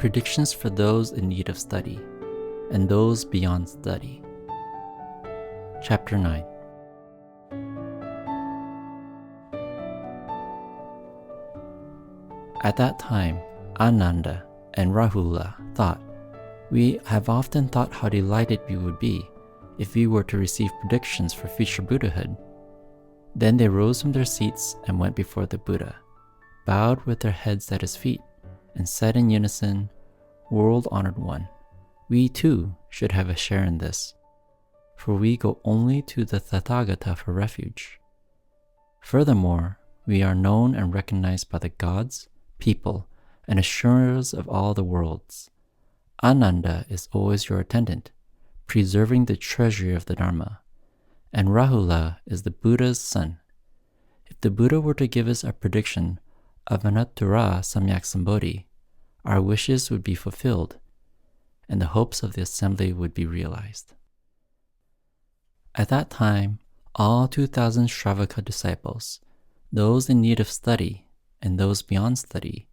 predictions for those in need of study, and those beyond study. Chapter 9. At that time, Ananda and Rahula thought, "We have often thought how delighted we would be if we were to receive predictions for future Buddhahood." Then they rose from their seats and went before the Buddha, bowed with their heads at his feet, and said in unison, "World-honored one, we too should have a share in this, for we go only to the Tathagata for refuge. Furthermore, we are known and recognized by the gods, people, and assurers of all the worlds. Ananda is always your attendant, preserving the treasury of the Dharma, and Rahula is the Buddha's son. If the Buddha were to give us a prediction of Anattura Samyak Sambodhi, our wishes would be fulfilled, and the hopes of the assembly would be realized." At that time, all 2,000 Shravaka disciples, those in need of study and those beyond study,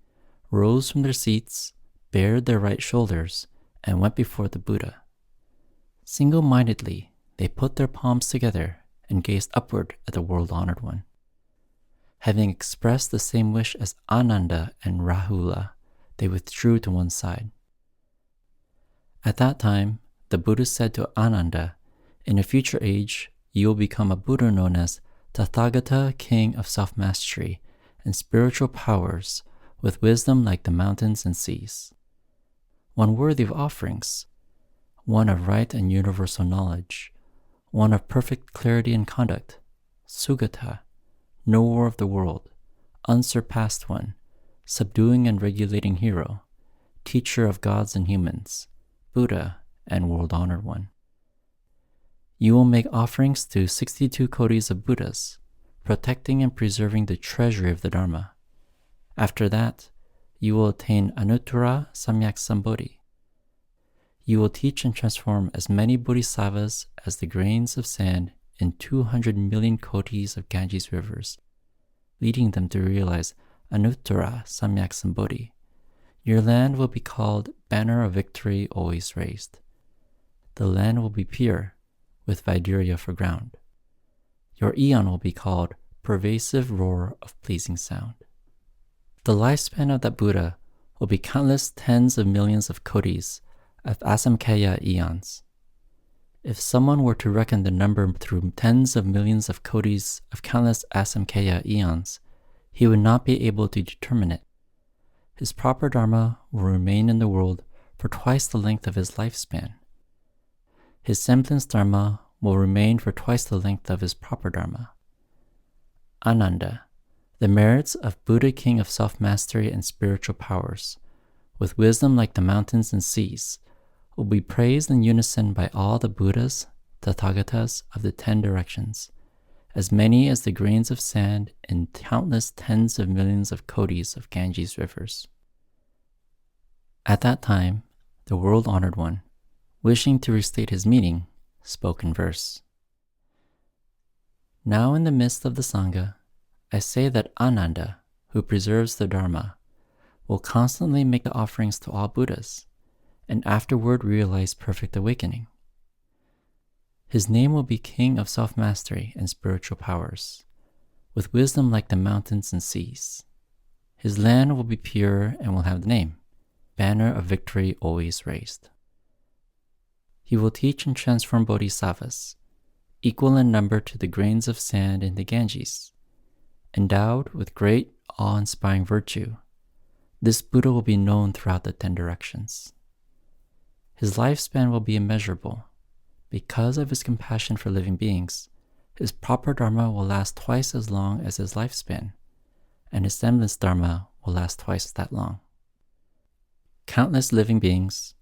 rose from their seats, bared their right shoulders, and went before the Buddha. Single-mindedly, they put their palms together and gazed upward at the world-honored one. Having expressed the same wish as Ananda and Rahula, they withdrew to one side. At that time, the Buddha said to Ananda, "In a future age, you will become a Buddha known as Tathagata, King of Self-Mastery and Spiritual Powers, with wisdom like the mountains and seas. One worthy of offerings, one of right and universal knowledge, one of perfect clarity and conduct, Sugata, knower of the world, unsurpassed one, subduing and regulating hero, teacher of gods and humans, Buddha and world-honored one. You will make offerings to 62 kodis of Buddhas, protecting and preserving the treasury of the Dharma. After that, you will attain Anuttara Samyak Sambodhi. You will teach and transform as many bodhisattvas as the grains of sand in 200 million kodis of Ganges rivers, leading them to realize Anuttara Samyak Sambodhi. Your land will be called Banner of Victory Always Raised. The land will be pure, with Vaidurya for ground. Your eon will be called Pervasive Roar of Pleasing Sound. The lifespan of that Buddha will be countless tens of millions of kodis of Asamkhya eons. If someone were to reckon the number through tens of millions of kodis of countless Asamkhya eons, he would not be able to determine it. His proper Dharma will remain in the world for twice the length of his lifespan. His semblance Dharma will remain for twice the length of his proper Dharma. Ananda, the merits of Buddha, King of Self-Mastery and Spiritual Powers, with wisdom like the mountains and seas, will be praised in unison by all the Buddhas, Tathagatas of the 10 directions, as many as the grains of sand in countless tens of millions of kodis of Ganges rivers. At that time, the world-honored one, wishing to restate his meaning, spoke in verse. Now in the midst of the Sangha, I say that Ananda, who preserves the Dharma, will constantly make the offerings to all Buddhas, and afterward realize perfect awakening. His name will be King of Self-Mastery and Spiritual Powers, with wisdom like the mountains and seas. His land will be pure and will have the name, Banner of Victory Always Raised. He will teach and transform bodhisattvas, equal in number to the grains of sand in the Ganges. Endowed with great, awe-inspiring virtue, this Buddha will be known throughout the 10 directions. His lifespan will be immeasurable. Because of his compassion for living beings, his proper Dharma will last twice as long as his lifespan, and his semblance Dharma will last twice that long. Countless living beings,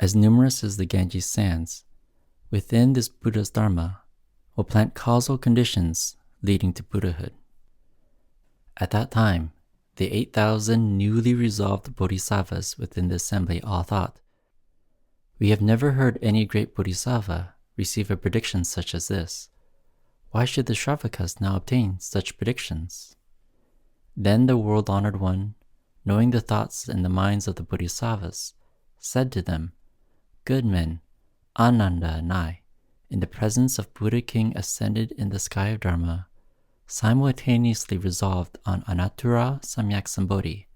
as numerous as the Ganges sands, within this Buddha's Dharma, will plant causal conditions leading to Buddhahood. At that time, the 8,000 newly resolved bodhisattvas within the assembly all thought, "We have never heard any great bodhisattva receive a prediction such as this. Why should the Shravakas now obtain such predictions?" Then the world-honored one, knowing the thoughts and the minds of the Bodhisattvas, said to them, "Good men, Ananda and I, in the presence of Buddha King ascended in the sky of Dharma, simultaneously resolved on Anattura Samyak Sambodhi.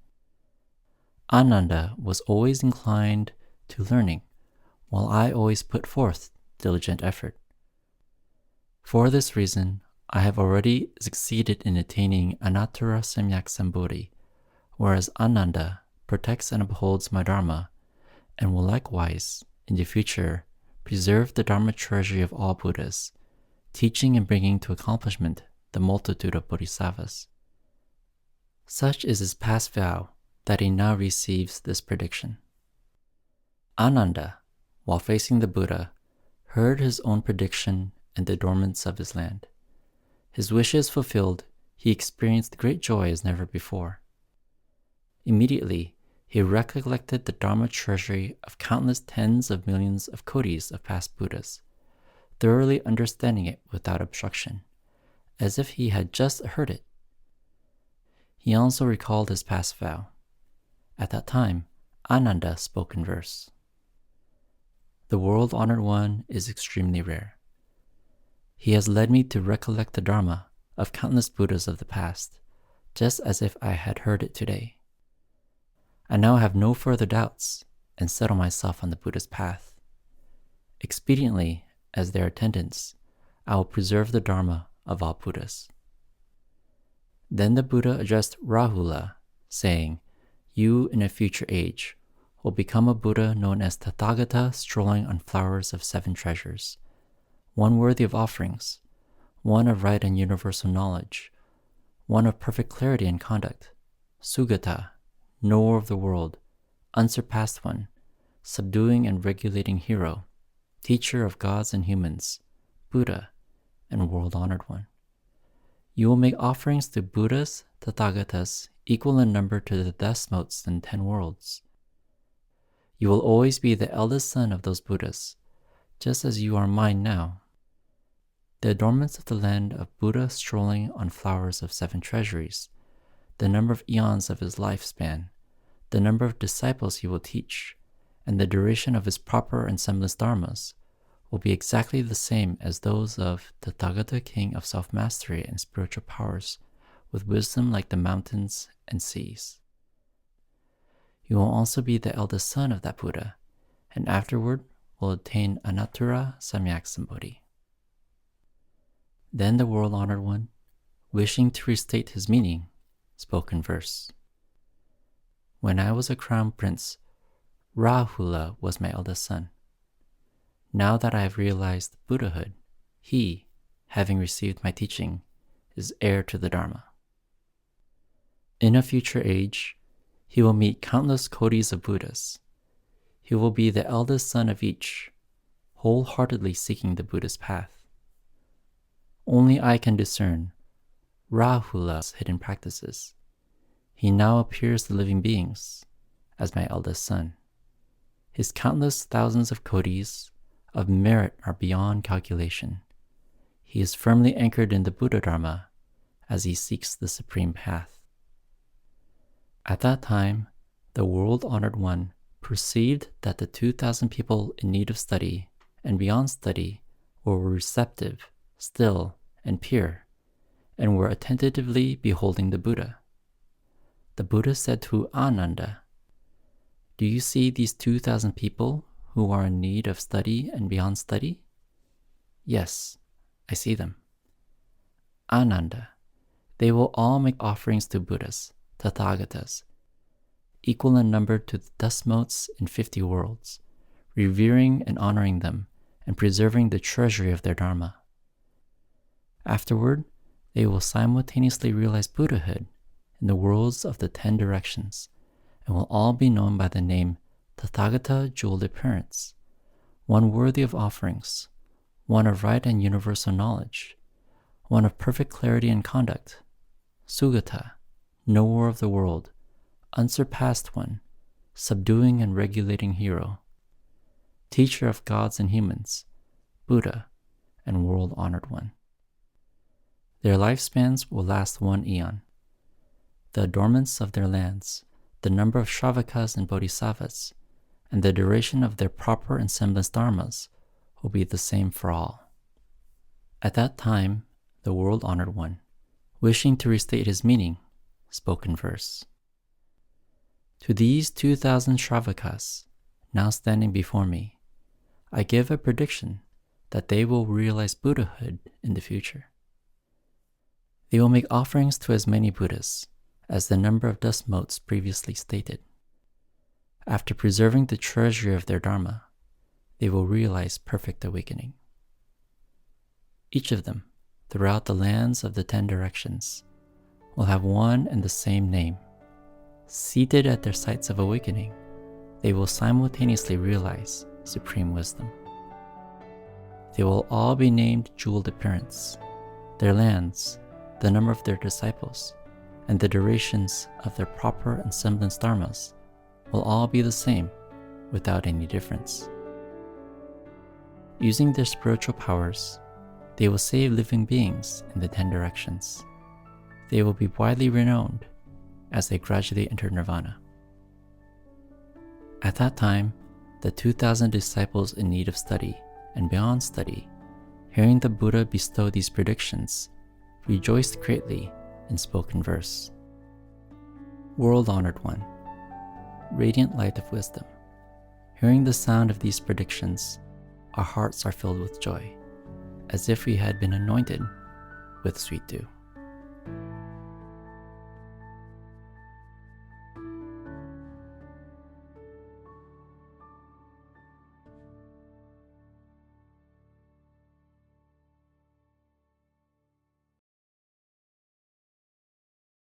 Ananda was always inclined to learning, while I always put forth diligent effort. For this reason, I have already succeeded in attaining Anattura Samyak Sambodhi, whereas Ananda protects and upholds my Dharma, and will likewise, in the future, preserve the Dharma treasury of all Buddhas, teaching and bringing to accomplishment the multitude of Bodhisattvas." Such is his past vow that he now receives this prediction. Ananda, while facing the Buddha, heard his own prediction and the adornments of his land. His wishes fulfilled, he experienced great joy as never before. Immediately, he recollected the Dharma treasury of countless tens of millions of kodis of past Buddhas, thoroughly understanding it without obstruction, as if he had just heard it. He also recalled his past vow. At that time, Ananda spoke in verse. "The world-honored one is extremely rare. He has led me to recollect the Dharma of countless Buddhas of the past, just as if I had heard it today. I now have no further doubts and settle myself on the Buddha's path. Expediently, as their attendants, I will preserve the Dharma of all Buddhas." Then the Buddha addressed Rahula, saying, "You in a future age will become a Buddha known as Tathagata strolling on flowers of 7 treasures, one worthy of offerings, one of right and universal knowledge, one of perfect clarity and conduct, Sugata, knower of the world, unsurpassed one, subduing and regulating hero, teacher of gods and humans, Buddha, and world-honored one. You will make offerings to Buddhas, Tathagatas, equal in number to the deskmotes in 10 worlds. You will always be the eldest son of those Buddhas, just as you are mine now. The adornments of the land of Buddha strolling on flowers of 7 treasuries, the number of eons of his lifespan, the number of disciples he will teach, and the duration of his proper and semblance dharmas will be exactly the same as those of the Tathagata King of self-mastery and spiritual powers, with wisdom like the mountains and seas. You will also be the eldest son of that Buddha, and afterward will attain Anattura Samyak Sambodhi." Then the world-honored one, wishing to restate his meaning, spoke in verse. "When I was a crown prince, Rahula was my eldest son. Now that I have realized Buddhahood, he, having received my teaching, is heir to the Dharma. In a future age, he will meet countless kodis of Buddhas. He will be the eldest son of each, wholeheartedly seeking the Buddha's path. Only I can discern Rahula's hidden practices. He now appears to living beings as my eldest son. His countless thousands of kodis of merit are beyond calculation. He is firmly anchored in the Buddha Dharma as he seeks the supreme path." At that time, the world-honored one perceived that the 2,000 people in need of study and beyond study were receptive, still, and pure, and were attentively beholding the Buddha. The Buddha said to Ananda, "Do you see these 2,000 people who are in need of study and beyond study?" "Yes, I see them." "Ananda, they will all make offerings to Buddhas, Tathagatas, equal in number to the dustmotes in 50 worlds, revering and honoring them and preserving the treasury of their Dharma. Afterward, they will simultaneously realize Buddhahood in the worlds of the 10 directions, and will all be known by the name Tathagata Jeweled Appearance, one worthy of offerings, one of right and universal knowledge, one of perfect clarity and conduct, Sugata, knower of the world, unsurpassed one, subduing and regulating hero, teacher of gods and humans, Buddha, and world-honored one. Their lifespans will last 1 eon. The adornments of their lands, the number of Shravakas and Bodhisattvas, and the duration of their proper and semblance dharmas will be the same for all. At that time, the world-honored one, wishing to restate his meaning, spoke in verse. To these 2,000 Shravakas, now standing before me, I give a prediction that they will realize Buddhahood in the future. They will make offerings to as many Buddhas as the number of dust motes previously stated. After preserving the treasury of their Dharma, they will realize perfect awakening. Each of them, throughout the lands of the 10 directions, will have one and the same name. Seated at their sites of awakening, they will simultaneously realize supreme wisdom. They will all be named jeweled appearance. Their lands, the number of their disciples, and the durations of their proper and semblance dharmas will all be the same without any difference. Using their spiritual powers, they will save living beings in the 10 directions. They will be widely renowned as they gradually enter nirvana. At that time, the 2,000 disciples in need of study and beyond study, hearing the Buddha bestow these predictions, rejoiced greatly and spoke in verse. World-honored one, radiant light of wisdom, hearing the sound of these predictions, our hearts are filled with joy, as if we had been anointed with sweet dew.